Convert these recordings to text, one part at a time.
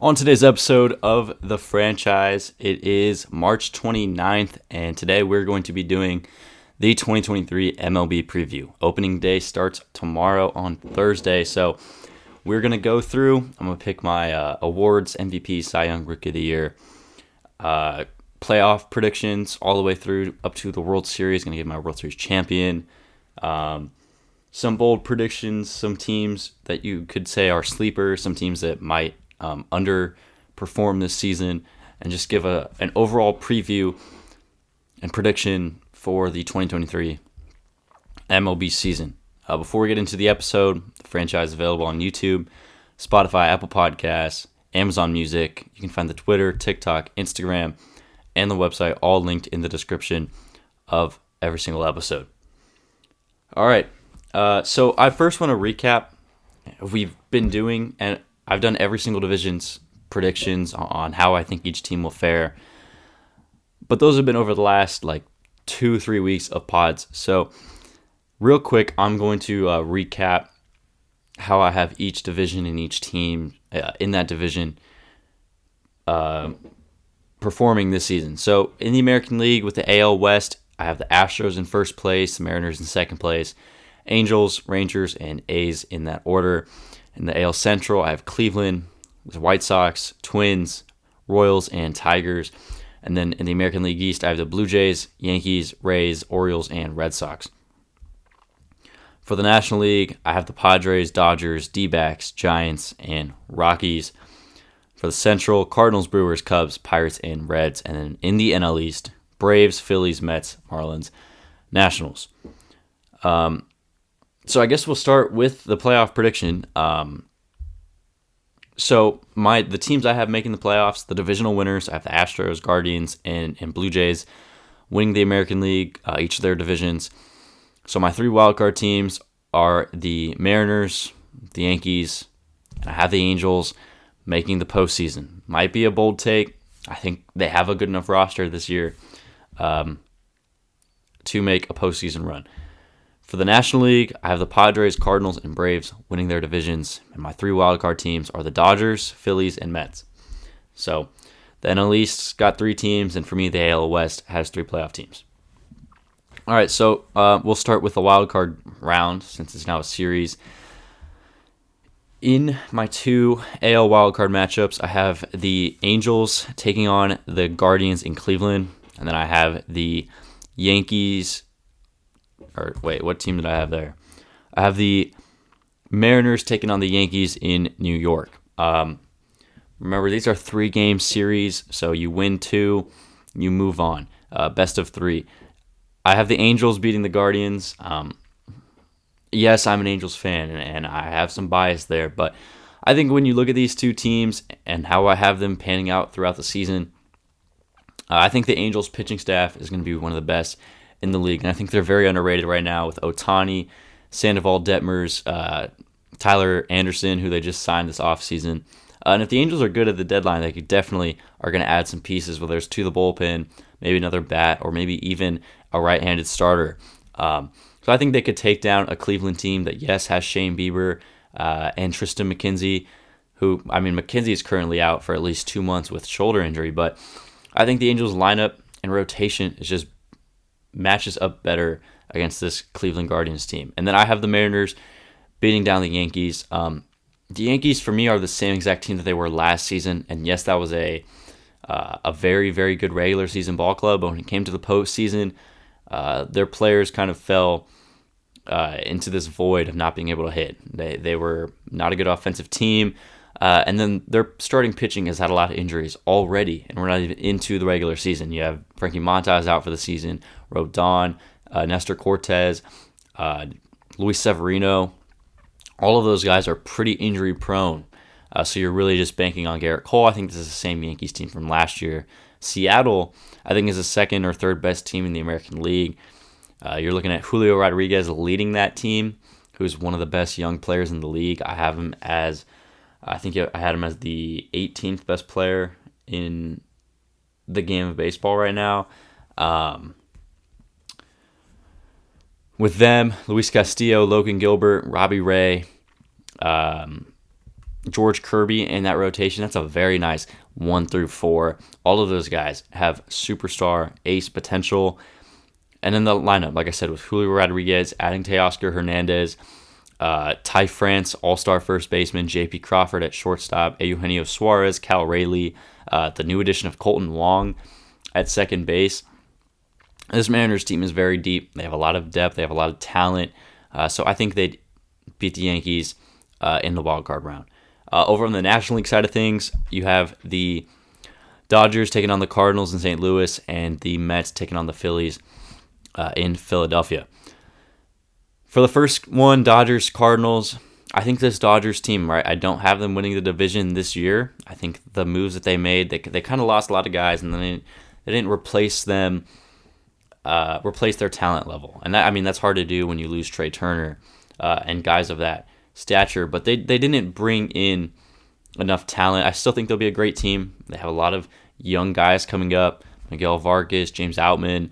On today's episode of The Franchise, it is March 29th, and today we're going to be doing the 2023 MLB Preview. Opening day starts tomorrow on Thursday, so we're going to go through. I'm going to pick my awards, MVP, Cy Young, Rookie of the Year, playoff predictions all the way through up to the World Series. Going to give my World Series champion. Some bold predictions, some teams that you could say are sleepers, some teams that might underperform this season, and just give an overall preview and prediction for the 2023 MLB season. Before we get into the episode, the franchise is available on YouTube, Spotify, Apple Podcasts, Amazon Music. You can find the Twitter, TikTok, Instagram, and the website all linked in the description of every single episode. All right, so I first want to recap what we've been doing, and I've done every single division's predictions on how I think each team will fare. But those have been over the last 2-3 weeks of pods. So real quick, I'm going to recap how I have each division and each team in that division performing this season. So in the American League with the AL West, I have the Astros in first place, the Mariners in second place, Angels, Rangers, and A's in that order. In the AL Central, I have Cleveland, the White Sox, Twins, Royals, and Tigers. And then in the American League East, I have the Blue Jays, Yankees, Rays, Orioles, and Red Sox. For the National League, I have the Padres, Dodgers, D-backs, Giants, and Rockies. For the Central, Cardinals, Brewers, Cubs, Pirates, and Reds. And then in the NL East, Braves, Phillies, Mets, Marlins, Nationals. So I guess we'll start with the playoff prediction. So the teams I have making the playoffs, the divisional winners, I have the Astros, Guardians, and Blue Jays winning the American League, each of their divisions. So my 3 wildcard teams are the Mariners, the Yankees, and I have the Angels making the postseason. Might be a bold take. I think they have a good enough roster this year to make a postseason run. For the National League, I have the Padres, Cardinals, and Braves winning their divisions. And my 3 wildcard teams are the Dodgers, Phillies, and Mets. So the NL East's got 3 teams, and for me, the AL West has 3 playoff teams. All right, so we'll start with the wildcard round since it's now a series. In my 2 AL wildcard matchups, I have the Angels taking on the Guardians in Cleveland, and then I have the Yankees. Or wait, what team did I have there? I have the Mariners taking on the Yankees in New York. Remember, these are 3-game series, so you win 2, you move on. Best of 3. I have the Angels beating the Guardians. Yes, I'm an Angels fan, and I have some bias there, but I think when you look at these 2 teams and how I have them panning out throughout the season, I think the Angels pitching staff is going to be one of the best in the league, and I think they're very underrated right now with Ohtani, Sandoval, Detmers, Tyler Anderson, who they just signed this offseason. And if the Angels are good at the deadline, they could definitely are going to add some pieces, whether it's to the bullpen, maybe another bat, or maybe even a right-handed starter. So I think they could take down a Cleveland team that, yes, has Shane Bieber and Tristan McKenzie, who, McKenzie is currently out for at least 2 months with shoulder injury, but I think the Angels lineup and rotation is just matches up better against this Cleveland Guardians team. And then I have the Mariners beating down the Yankees. The Yankees, for me, are the same exact team that they were last season. And yes, that was a very, very good regular season ball club. But when it came to the postseason, their players kind of fell into this void of not being able to hit. They were not a good offensive team. And then their starting pitching has had a lot of injuries already, and we're not even into the regular season. You have Frankie Montas out for the season, Rodon, Nestor Cortez, Luis Severino. All of those guys are pretty injury prone, so you're really just banking on Garrett Cole. I think this is the same Yankees team from last year. Seattle, I think, is the 2nd or 3rd best team in the American League. You're looking at Julio Rodriguez leading that team, who's one of the best young players in the league. I had him as the 18th best player in the game of baseball right now. With them, Luis Castillo, Logan Gilbert, Robbie Ray, George Kirby in that rotation. That's a very nice 1 through 4. All of those guys have superstar ace potential. And then the lineup, like I said, with Julio Rodriguez, adding Teoscar Hernandez, Ty France, all-star first baseman, J.P. Crawford at shortstop, Eugenio Suarez, Cal Rayleigh, the new addition of Colton Wong at second base. This Mariners team is very deep. They have a lot of depth. They have a lot of talent. So I think they'd beat the Yankees in the wild card round. Over on the National League side of things, you have the Dodgers taking on the Cardinals in St. Louis and the Mets taking on the Phillies in Philadelphia. For the first one, Dodgers, Cardinals, I think this Dodgers team, right, I don't have them winning the division this year. I think the moves that they made, they kind of lost a lot of guys, and then they didn't replace their talent level. And that's hard to do when you lose Trey Turner and guys of that stature. But they didn't bring in enough talent. I still think they'll be a great team. They have a lot of young guys coming up, Miguel Vargas, James Outman,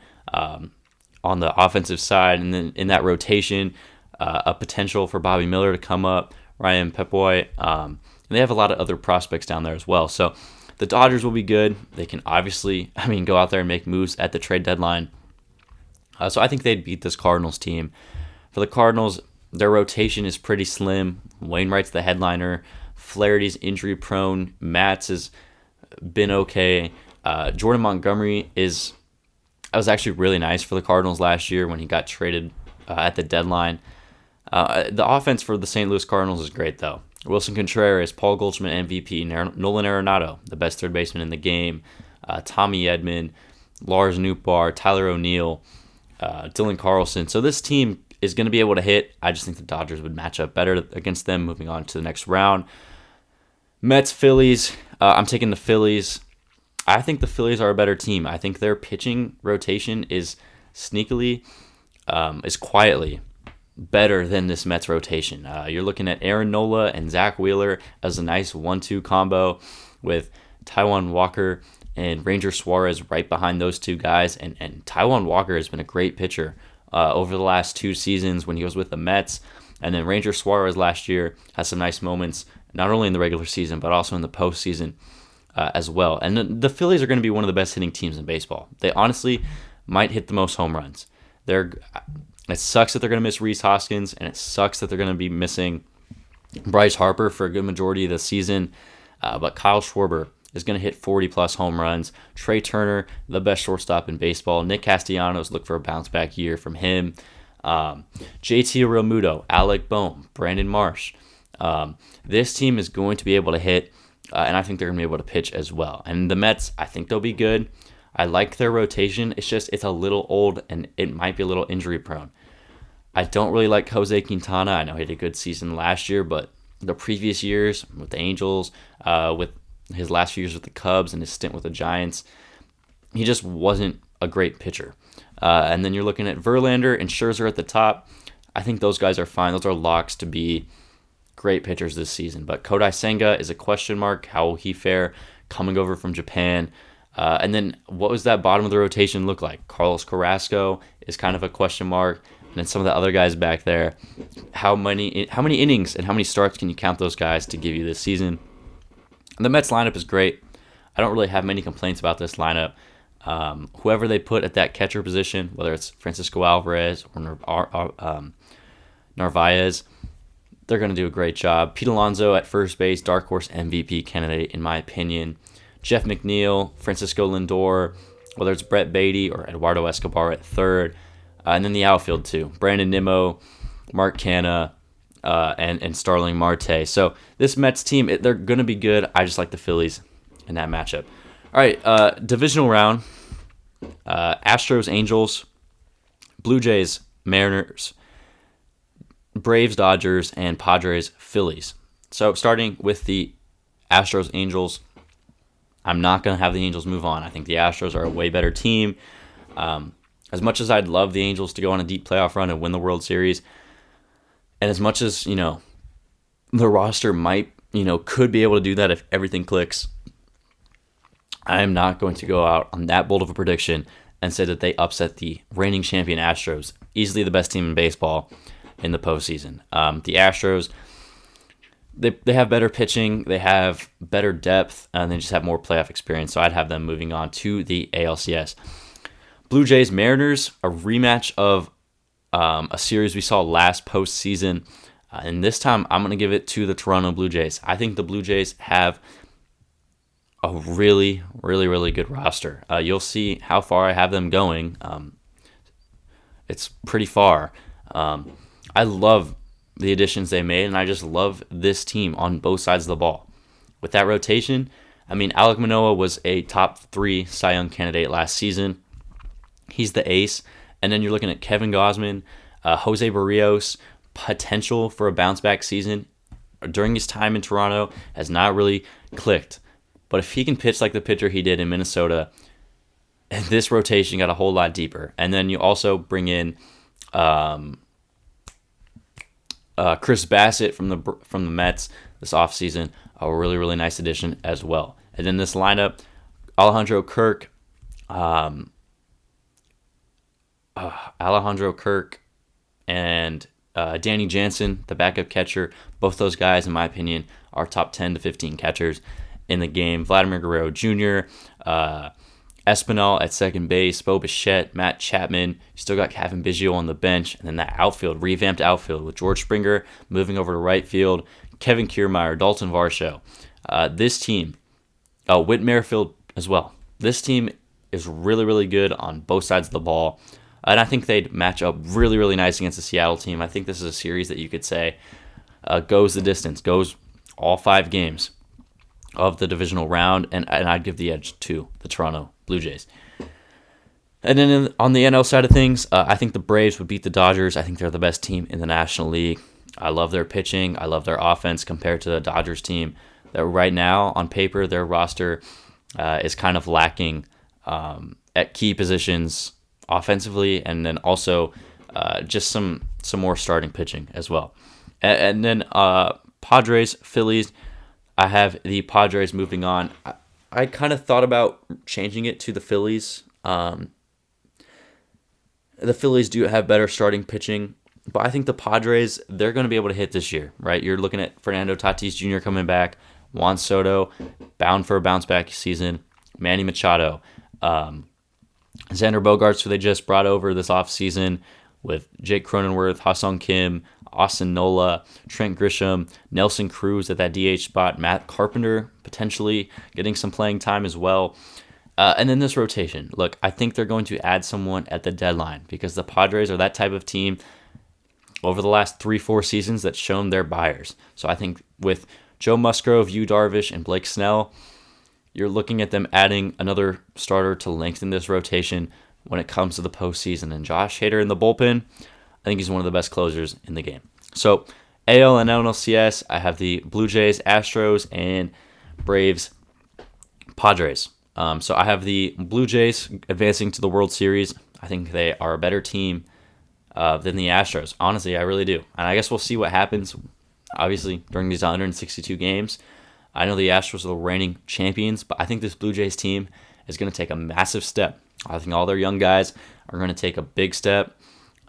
on the offensive side, and then in that rotation, a potential for Bobby Miller to come up, Ryan Pepoy, and they have a lot of other prospects down there as well. So the Dodgers will be good. They can obviously, go out there and make moves at the trade deadline. So I think they'd beat this Cardinals team. For the Cardinals, their rotation is pretty slim. Wainwright's the headliner. Flaherty's injury prone. Matz has been okay. Jordan Montgomery was actually really nice for the Cardinals last year when he got traded at the deadline. The offense for the St. Louis Cardinals is great, though. Wilson Contreras, Paul Goldschmidt MVP, Nolan Arenado, the best third baseman in the game, Tommy Edman, Lars Nootbaar, Tyler O'Neill, Dylan Carlson. So this team is going to be able to hit. I just think the Dodgers would match up better against them moving on to the next round. Mets, Phillies. I'm taking the Phillies. I think the Phillies are a better team. I think their pitching rotation is quietly better than this Mets rotation. You're looking at Aaron Nola and Zach Wheeler as a nice 1-2 combo with Taijuan Walker and Ranger Suarez right behind those two guys. And Taijuan Walker has been a great pitcher over the last 2 seasons when he was with the Mets. And then Ranger Suarez last year has some nice moments, not only in the regular season, but also in the postseason as well. And the Phillies are going to be one of the best hitting teams in baseball. They honestly might hit the most home runs. It sucks that they're going to miss Rhys Hoskins, and it sucks that they're going to be missing Bryce Harper for a good majority of the season. But Kyle Schwarber is going to hit 40-plus home runs. Trey Turner, the best shortstop in baseball. Nick Castellanos, look for a bounce-back year from him. JT Realmuto, Alec Bohm, Brandon Marsh. This team is going to be able to hit, and I think they're going to be able to pitch as well. And the Mets, I think they'll be good. I like their rotation. It's a little old, and it might be a little injury prone. I don't really like Jose Quintana. I know he had a good season last year, but the previous years with the Angels, with his last few years with the Cubs and his stint with the Giants, he just wasn't a great pitcher. And then you're looking at Verlander and Scherzer at the top. I think those guys are fine. Those are locks to be great pitchers this season. But Kodai Senga is a question mark. How will he fare coming over from Japan? And then what was that bottom of the rotation look like? Carlos Carrasco is kind of a question mark. And then some of the other guys back there. How many innings and how many starts can you count those guys to give you this season? And the Mets lineup is great. I don't really have many complaints about this lineup. Whoever they put at that catcher position, whether it's Francisco Alvarez or Narvaez, they're going to do a great job. Pete Alonso at first base, dark horse MVP candidate in my opinion. Jeff McNeil, Francisco Lindor, whether it's Brett Beatty or Eduardo Escobar at third. And then the outfield too. Brandon Nimmo, Mark Canha, and Starling Marte. So this Mets team, they're going to be good. I just like the Phillies in that matchup. All right, divisional round. Astros, Angels, Blue Jays, Mariners, Braves, Dodgers, and Padres, Phillies. So starting with the Astros, Angels, I'm not going to have the Angels move on. I think the Astros are a way better team. As much as I'd love the Angels to go on a deep playoff run and win the World Series, and as much as, the roster might, could be able to do that if everything clicks, I am not going to go out on that bold of a prediction and say that they upset the reigning champion Astros, easily the best team in baseball in the postseason. The Astros, they have better pitching, they have better depth, and they just have more playoff experience. So I'd have them moving on to the ALCS. Blue Jays Mariners, a rematch of a series we saw last postseason. And this time, I'm going to give it to the Toronto Blue Jays. I think the Blue Jays have a really, really, really good roster. You'll see how far I have them going. It's pretty far. I love the additions they made, and I just love this team on both sides of the ball. With that rotation, I mean, Alek Manoah was a top 3 Cy Young candidate last season. He's the ace. And then you're looking at Kevin Gausman, Jose Barrios, potential for a bounce-back season. During his time in Toronto, has not really clicked. But if he can pitch like the pitcher he did in Minnesota, this rotation got a whole lot deeper. And then you also bring in Chris Bassett from the Mets this offseason, a really, really nice addition as well. And then this lineup, Alejandro Kirk, and Danny Jansen, the backup catcher. Both those guys, in my opinion, are top 10 to 15 catchers in the game. Vladimir Guerrero Jr., Espinal at second base, Bo Bichette, Matt Chapman. You still got Kevin Biggio on the bench. And then that outfield, revamped outfield with George Springer moving over to right field, Kevin Kiermaier, Dalton Varsho. This team, Whit Merrifield as well. This team is really, really good on both sides of the ball. And I think they'd match up really, really nice against the Seattle team. I think this is a series that you could say goes the distance, goes all 5 games of the divisional round, and I'd give the edge to the Toronto Blue Jays. And then on the NL side of things, I think the Braves would beat the Dodgers. I think they're the best team in the National League. I love their pitching. I love their offense compared to the Dodgers team. That right now, on paper, their roster is kind of lacking at key positions offensively, and then also just some more starting pitching as well. And then Padres, Phillies. I have the Padres moving on. I kind of thought about changing it to the Phillies. The Phillies do have better starting pitching, but I think the Padres, they're going to be able to hit this year, right? You're looking at Fernando Tatis Jr. coming back, Juan Soto, bound for a bounce-back season, Manny Machado, Xander Bogaerts, who they just brought over this offseason with Jake Cronenworth, Ha-Sung Kim, Austin Nola, Trent Grisham, Nelson Cruz at that DH spot, Matt Carpenter potentially getting some playing time as well. And then this rotation. Look, I think they're going to add someone at the deadline because the Padres are that type of team over the last 3-4 seasons that's shown their buyers. So I think with Joe Musgrove, Yu Darvish, and Blake Snell, you're looking at them adding another starter to lengthen this rotation when it comes to the postseason. And Josh Hader in the bullpen, I think he's one of the best closers in the game. So AL and NLCS, I have the Blue Jays, Astros, and Braves, Padres. So I have the Blue Jays advancing to the World Series. I think they are a better team than the Astros. Honestly, I really do. And I guess we'll see what happens, obviously, during these 162 games. I know the Astros are the reigning champions, but I think this Blue Jays team is going to take a massive step. I think all their young guys are going to take a big step.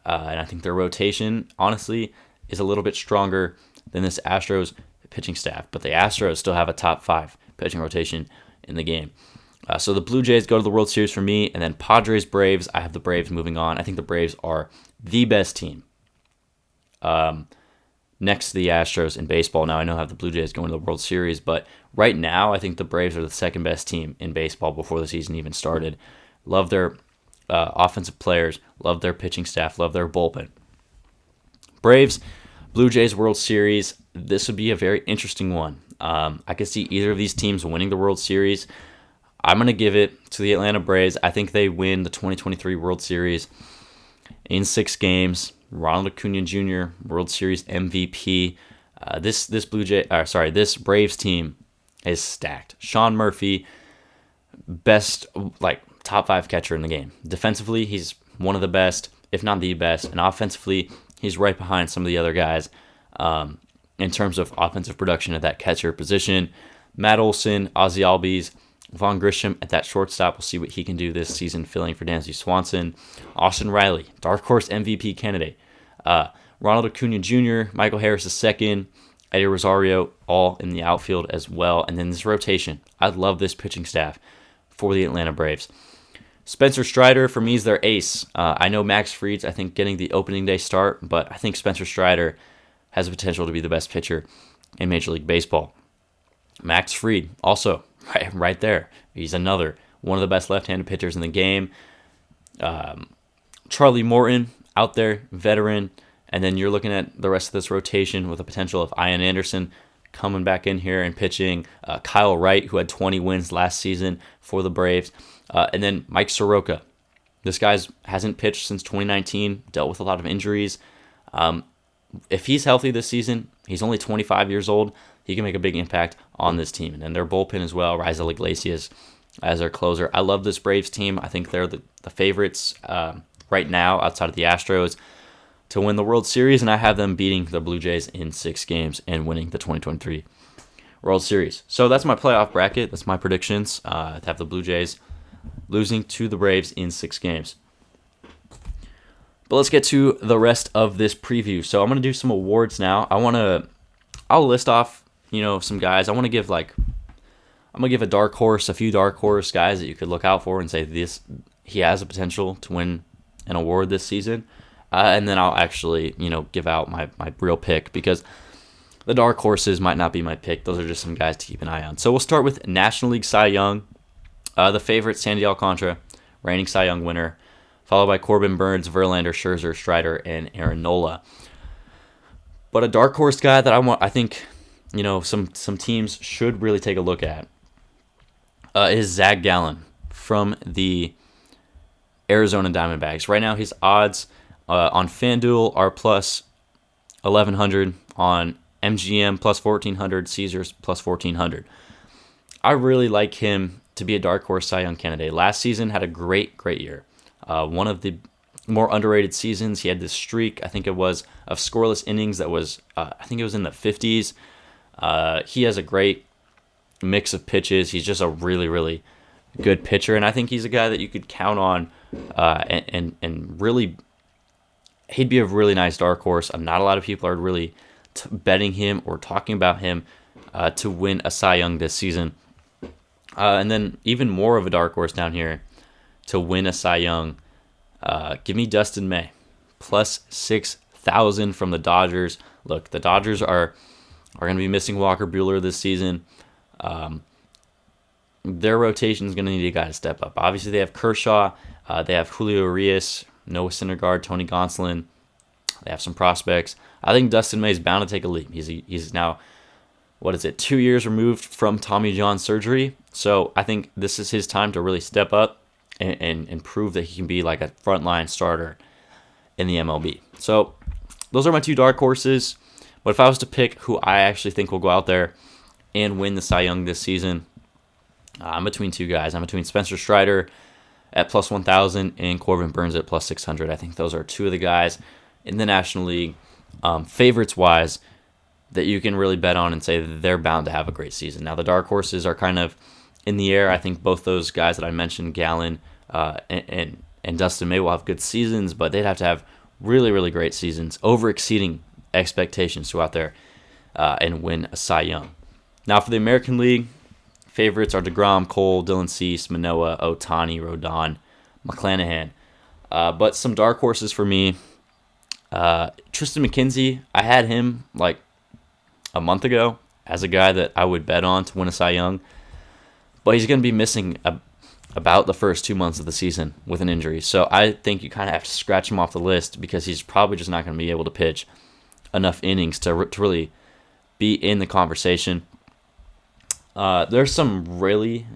And I think their rotation, honestly, is a little bit stronger than this Astros pitching staff. But the Astros still have a top 5 pitching rotation in the game. So the Blue Jays go to the World Series for me. And then Padres, Braves, I have the Braves moving on. I think the Braves are the best team next to the Astros in baseball. Now, I know I have the Blue Jays going to the World Series. But right now, I think the Braves are the second best team in baseball before the season even started. Love their offensive players, love their pitching staff, love their bullpen. Braves, Blue Jays World Series. This would be a very interesting one. I could see either of these teams winning the World Series. I'm going to give it to the Atlanta Braves. I think they win the 2023 World Series in 6 games. Ronald Acuna Jr., World Series MVP. This Braves team is stacked. Sean Murphy, best, top 5 catcher in the game. Defensively, he's one of the best, if not the best. And offensively, he's right behind some of the other guys in terms of offensive production at that catcher position. Matt Olson, Ozzie Albies, Vaughn Grisham at that shortstop. We'll see what he can do this season filling for Dansby Swanson. Austin Riley, dark horse MVP candidate. Ronald Acuna Jr., Michael Harris II, Eddie Rosario, all in the outfield as well. And then this rotation. I love this pitching staff for the Atlanta Braves. Spencer Strider, for me, is their ace. I know Max Fried's, I think, getting the opening day start, but I think Spencer Strider has the potential to be the best pitcher in Major League Baseball. Max Fried, also right there. He's another one of the best left-handed pitchers in the game. Charlie Morton, out there, veteran. And then you're looking at the rest of this rotation with the potential of Ian Anderson coming back in here and pitching. Kyle Wright, who had 20 wins last season for the Braves. And then Mike Soroka. This guy hasn't pitched since 2019, dealt with a lot of injuries. If he's healthy this season, he's only 25 years old, he can make a big impact on this team. And then their bullpen as well, Raisel Iglesias as their closer. I love this Braves team. I think they're the favorites right now outside of the Astros to win the World Series, and I have them beating the Blue Jays in 6 games and winning the 2023 World Series. So that's my playoff bracket. That's my predictions. To have the Blue Jays losing to the Braves in 6 games. But let's get to the rest of this preview. So I'm going to do some awards now. I'll list off, some guys. I'm going to give a dark horse, a few dark horse guys that you could look out for and say he has a potential to win an award this season. And then I'll actually, give out my real pick, because the dark horses might not be my pick. Those are just some guys to keep an eye on. So we'll start with National League Cy Young. The favorite, Sandy Alcantara, reigning Cy Young winner, followed by Corbin Burns, Verlander, Scherzer, Strider, and Aaron Nola. But a dark horse guy that I think, some teams should really take a look at is Zach Gallen from the Arizona Diamondbacks. Right now, his odds on FanDuel are plus 1,100, on MGM plus 1,400, Caesars plus 1,400. I really like him to be a dark horse Cy Young candidate. Last season had a great year. One of the more underrated seasons. He had this streak, I think it was, of scoreless innings that was, I think it was in the 50s. He has a great mix of pitches. He's just a really good pitcher, and I think he's a guy that you could count on and really, he'd be a really nice dark horse. Not a lot of people are really betting him or talking about him to win a Cy Young this season. And then even more of a dark horse down here to win a Cy Young. Give me Dustin May, plus 6,000 from the Dodgers. Look, the Dodgers are going to be missing Walker Buehler this season. Their rotation is going to need a guy to step up. Obviously, they have Kershaw. They have Julio Urias, Noah Syndergaard, Tony Gonsolin. They have some prospects. I think Dustin May is bound to take a leap. He's now, 2 years removed from Tommy John surgery. So I think this is his time to really step up and prove that he can be like a frontline starter in the MLB. So those are my 2 dark horses. But if I was to pick who I actually think will go out there and win the Cy Young this season, I'm between 2 guys. I'm between Spencer Strider at plus 1,000 and Corbin Burns at plus 600. I think those are 2 of the guys in the National League, favorites-wise, that you can really bet on and say that they're bound to have a great season. Now, the dark horses are kind of in the air. I think both those guys that I mentioned, Gallen and Dustin May, will have good seasons, but they'd have to have really great seasons, over-exceeding expectations to go out there and win a Cy Young. Now, for the American League, favorites are DeGrom, Cole, Dylan Cease, Manoah, Ohtani, Rodon, McClanahan. But some dark horses for me, Tristan McKenzie, I had him like a month ago as a guy that I would bet on to win a Cy Young. But he's going to be missing about the first 2 months of the season with an injury. So I think you kind of have to scratch him off the list because he's probably just not going to be able to pitch enough innings to really be in the conversation. There's some really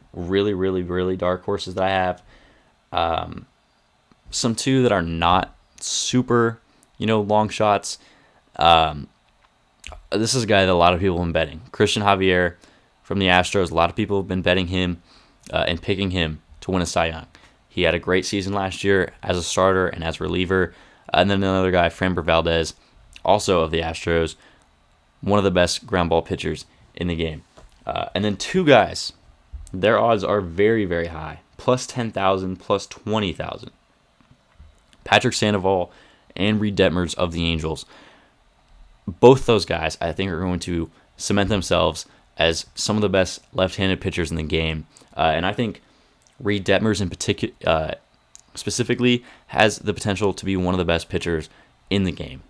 dark horses that I have. Some 2 that are not super, long shots. This is a guy that a lot of people have been betting. Christian Javier from the Astros. A lot of people have been betting him and picking him to win a Cy Young. He had a great season last year as a starter and as reliever. And then another guy, Framber Valdez, also of the Astros, one of the best ground ball pitchers in the game. And then 2 guys, their odds are very high, plus 10,000, plus 20,000. Patrick Sandoval and Reed Detmers of the Angels. both those guys, I think, are going to cement themselves as some of the best left-handed pitchers in the game. And I think Reed Detmers in particular, specifically, has the potential to be one of the best pitchers in the game.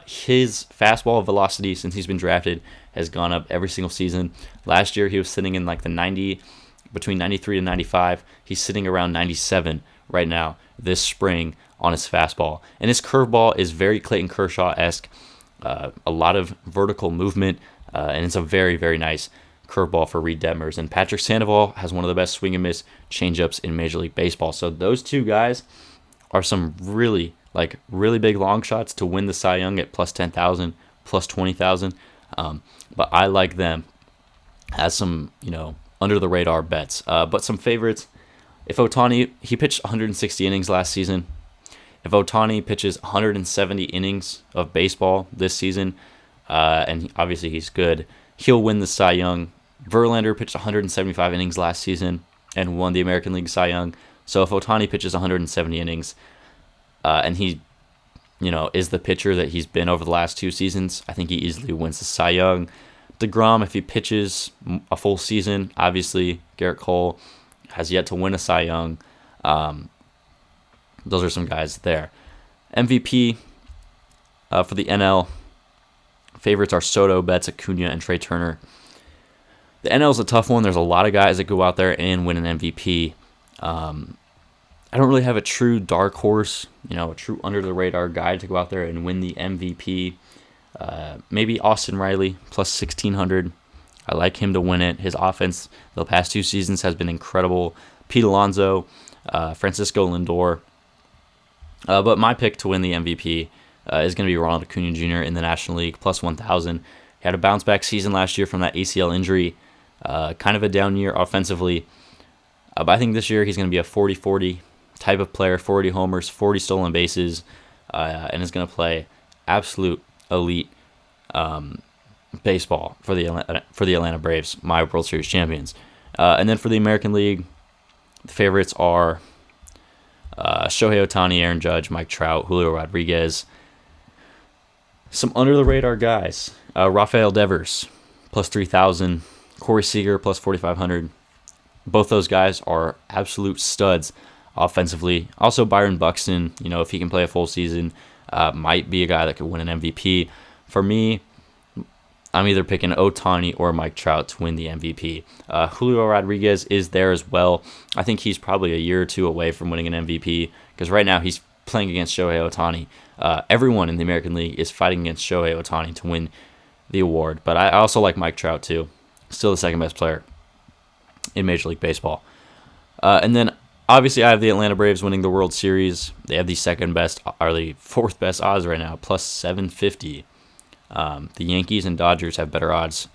His fastball velocity since he's been drafted has gone up every single season. Last year he was sitting in like the between 93 and 95. He's sitting around 97 right now this spring on his fastball. And his curveball is very Clayton Kershaw-esque. A lot of vertical movement, and it's a very, very nice curveball for Reed Detmers. And Patrick Sandoval has one of the best swing and miss changeups in Major League Baseball. So those two guys are some really big long shots to win the Cy Young at plus 10,000, plus 20,000. But I like them as some, under the radar bets. But some favorites. If Ohtani, he pitched 160 innings last season. If Ohtani pitches 170 innings of baseball this season, and obviously he's good, he'll win the Cy Young. Verlander pitched 175 innings last season and won the American League Cy Young. So if Ohtani pitches 170 innings, and he, is the pitcher that he's been over the last 2 seasons, I think he easily wins the Cy Young. DeGrom, if he pitches a full season, obviously Garrett Cole has yet to win a Cy Young. Those are some guys there. MVP for the NL, favorites are Soto, Betts, Acuna, and Trey Turner. The NL is a tough one. There's a lot of guys that go out there and win an MVP. I don't really have a true dark horse, a true under-the-radar guy to go out there and win the MVP. Maybe Austin Riley, plus 1,600. I like him to win it. His offense the past 2 seasons has been incredible. Pete Alonso, Francisco Lindor. But my pick to win the MVP is going to be Ronald Acuna Jr. in the National League, plus 1,000. He had a bounce-back season last year from that ACL injury. Kind of a down year offensively. But I think this year he's going to be a 40-40 type of player, 40 homers, 40 stolen bases, and is going to play absolute elite baseball for the Atlanta Braves, my World Series champions. And then for the American League, the favorites are Shohei Ohtani, Aaron Judge, Mike Trout, Julio Rodriguez. Some under-the-radar guys. Rafael Devers, plus 3,000. Corey Seager, plus 4,500. Both those guys are absolute studs offensively. Also, Byron Buxton, if he can play a full season, might be a guy that could win an MVP. For me, I'm either picking Ohtani or Mike Trout to win the MVP. Julio Rodriguez is there as well. I think he's probably a year or 2 away from winning an MVP because right now he's playing against Shohei Ohtani. Everyone in the American League is fighting against Shohei Ohtani to win the award. But I also like Mike Trout too. Still the second best player in Major League Baseball. And then obviously I have the Atlanta Braves winning the World Series. They have the the 4th best odds right now, plus 750. The Yankees and Dodgers have better odds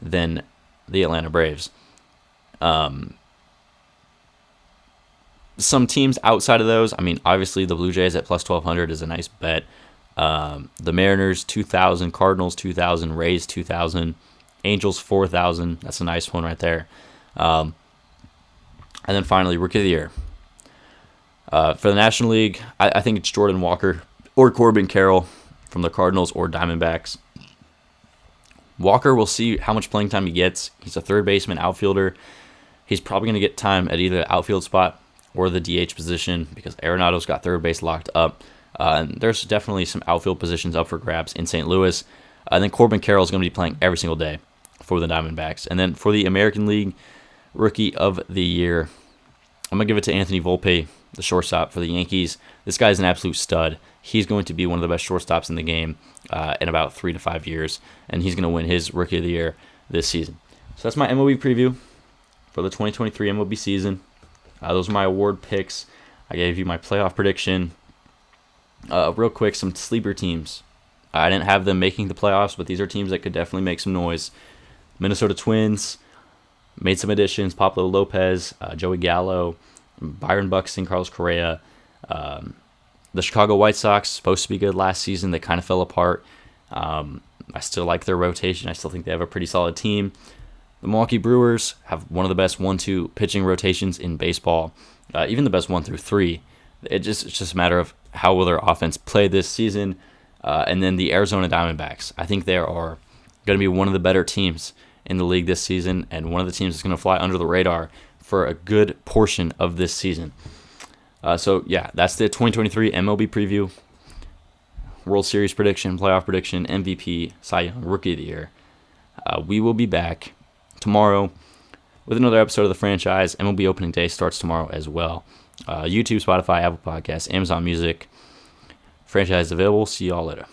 than the Atlanta Braves. Some teams outside of those, obviously the Blue Jays at plus 1,200 is a nice bet. The Mariners, 2,000. Cardinals, 2,000. Rays, 2,000. Angels, 4,000. That's a nice one right there. And then finally, Rookie of the Year. For the National League, I think it's Jordan Walker or Corbin Carroll from the Cardinals or Diamondbacks. Walker, we'll see how much playing time he gets. He's a third baseman, outfielder. He's probably going to get time at either the outfield spot or the DH position because Arenado's got third base locked up. And there's definitely some outfield positions up for grabs in St. Louis. And then Corbin Carroll is going to be playing every single day for the Diamondbacks. And then for the American League Rookie of the Year, I'm going to give it to Anthony Volpe, the shortstop for the Yankees. This guy's an absolute stud. He's going to be one of the best shortstops in the game in about 3 to 5 years, and he's going to win his Rookie of the Year this season. So that's my MLB preview for the 2023 MLB season. Those are my award picks. I gave you my playoff prediction. Real quick, some sleeper teams. I didn't have them making the playoffs, but these are teams that could definitely make some noise. Minnesota Twins made some additions. Pablo Lopez, Joey Gallo, Byron Buxton, Carlos Correa. The Chicago White Sox, supposed to be good last season. They kind of fell apart. I still like their rotation. I still think they have a pretty solid team. The Milwaukee Brewers have one of the best 1-2 pitching rotations in baseball, even the best 1 through 3. It's just a matter of how will their offense play this season. And then the Arizona Diamondbacks. I think they are going to be one of the better teams in the league this season, and one of the teams that's going to fly under the radar for a good portion of this season. So, yeah, that's the 2023 MLB Preview, World Series prediction, playoff prediction, MVP, Cy Young, Rookie of the Year. We will be back tomorrow with another episode of the franchise. MLB Opening Day starts tomorrow as well. YouTube, Spotify, Apple Podcasts, Amazon Music. Franchise available. See y'all later.